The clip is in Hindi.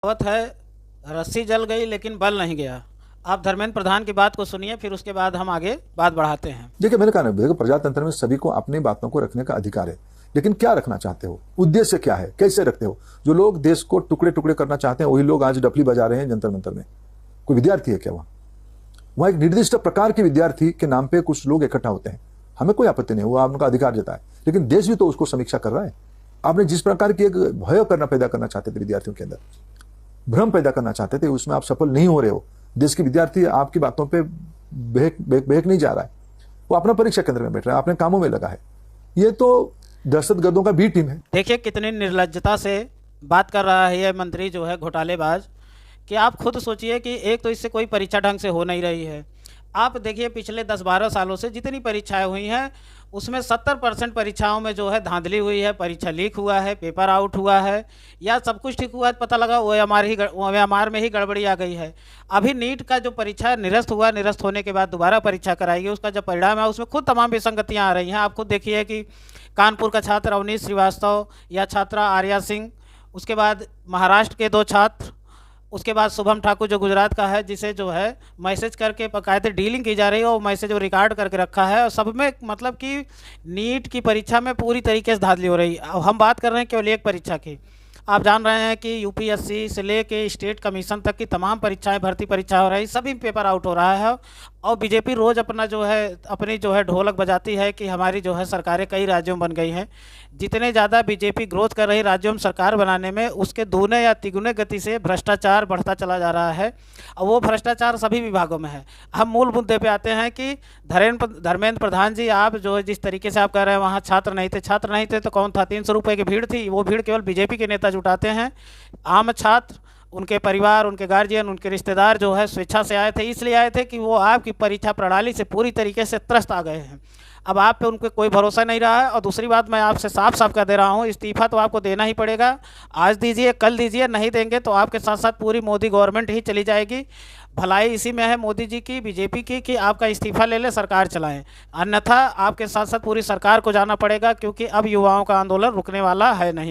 कहावत है, रस्सी जल गई लेकिन बल नहीं गया। आप धर्मेंद्र प्रधान की बात को सुनिए, फिर उसके बाद हम आगे बात बढ़ाते हैं। देखिए, मैंने कहा ना, देखो, प्रजातंत्र में सभी को अपनी बातों को रखने का अधिकार है, लेकिन क्या रखना चाहते हो, उद्देश्य क्या है, कैसे रखते हो। जो लोग देश को टुकड़े टुकड़े करना चाहते हैं वही लोग आज डफली बजा रहे हैं जंतर मंतर में। कोई विद्यार्थी है क्या वहां एक निर्दिष्ट प्रकार के विद्यार्थी के नाम पे कुछ लोग इकट्ठा होते हैं। हमें कोई आपत्ति नहीं, वो आपका अधिकार जता है, लेकिन देश भी तो उसको समीक्षा कर रहा है। आपने जिस प्रकार की एक भय करना पैदा करना चाहते थे, विद्यार्थियों के अंदर भ्रम पैदा करना चाहते थे, उसमें आप सफल नहीं हो रहे हो। देश के विद्यार्थी आपकी बातों पे बहक नहीं जा रहा है, वो अपना परीक्षा केंद्र में बैठ रहा है, अपने कामों में लगा है। ये तो दहशतगर्दों का बी टीम है। देखिए कितनी निर्लज्जता से बात कर रहा है ये मंत्री जो है घोटालेबाज, कि आप खुद सोचिए कि एक तो इससे कोई परीक्षा ढंग से हो नहीं रही है। आप देखिए पिछले 10-12 सालों से जितनी परीक्षाएं हुई हैं उसमें 70% परीक्षाओं में जो है धांधली हुई है, परीक्षा लीक हुआ है, पेपर आउट हुआ है, या सब कुछ ठीक हुआ है, पता लगा OMR में ही गड़बड़ी आ गई है। अभी नीट का जो परीक्षा निरस्त हुआ, निरस्त होने के बाद दोबारा परीक्षा कराई गई, उसका जब परिणाम है उसमें खुद तमाम विसंगतियाँ आ रही हैं। आप खुद देखिए कि कानपुर का छात्र अवनीश श्रीवास्तव या छात्रा आर्या सिंह, उसके बाद महाराष्ट्र के 2 छात्र, उसके बाद शुभम ठाकुर जो गुजरात का है, जिसे जो है मैसेज करके बाकायदे डीलिंग की जा रही है, और मैसेज वो रिकॉर्ड करके रखा है, और सब में मतलब कि नीट की परीक्षा में पूरी तरीके से धांधली हो रही है। अब हम बात कर रहे हैं केवल एक परीक्षा की। आप जान रहे हैं कि यूपीएससी से लेके स्टेट कमीशन तक की तमाम परीक्षाएं, भर्ती परीक्षा हो रही, सभी पेपर आउट हो रहा है। और बीजेपी रोज़ अपनी जो है ढोलक बजाती है कि हमारी जो है सरकारें कई राज्यों में बन गई हैं। जितने ज़्यादा बीजेपी ग्रोथ कर रही राज्यों में सरकार बनाने में, उसके दूने या तिगुने गति से भ्रष्टाचार बढ़ता चला जा रहा है, और वो भ्रष्टाचार सभी विभागों में है। हम मूल मुद्दे पे आते हैं कि धर्मेंद्र प्रधान जी, आप जो है जिस तरीके से आप कह रहे हैं वहाँ छात्र नहीं थे तो कौन था, 300 रुपये की भीड़ थी, वो भीड़ केवल बीजेपी के नेता जुटाते हैं। आम छात्र, उनके परिवार, उनके गार्जियन, उनके रिश्तेदार जो है स्वेच्छा से आए थे, इसलिए आए थे कि वो आपकी परीक्षा प्रणाली से पूरी तरीके से त्रस्त आ गए हैं। अब आप पे उनको कोई भरोसा नहीं रहा है। और दूसरी बात मैं आपसे साफ साफ कह दे रहा हूँ, इस्तीफा तो आपको देना ही पड़ेगा। आज दीजिए, कल दीजिए, नहीं देंगे तो आपके साथ साथ पूरी मोदी गवर्नमेंट ही चली जाएगी। भलाई इसी में है मोदी जी की, बीजेपी की, कि आपका इस्तीफा ले ले, सरकार चलाएं। अन्यथा आपके साथ साथ पूरी सरकार को जाना पड़ेगा, क्योंकि अब युवाओं का आंदोलन रुकने वाला है नहीं।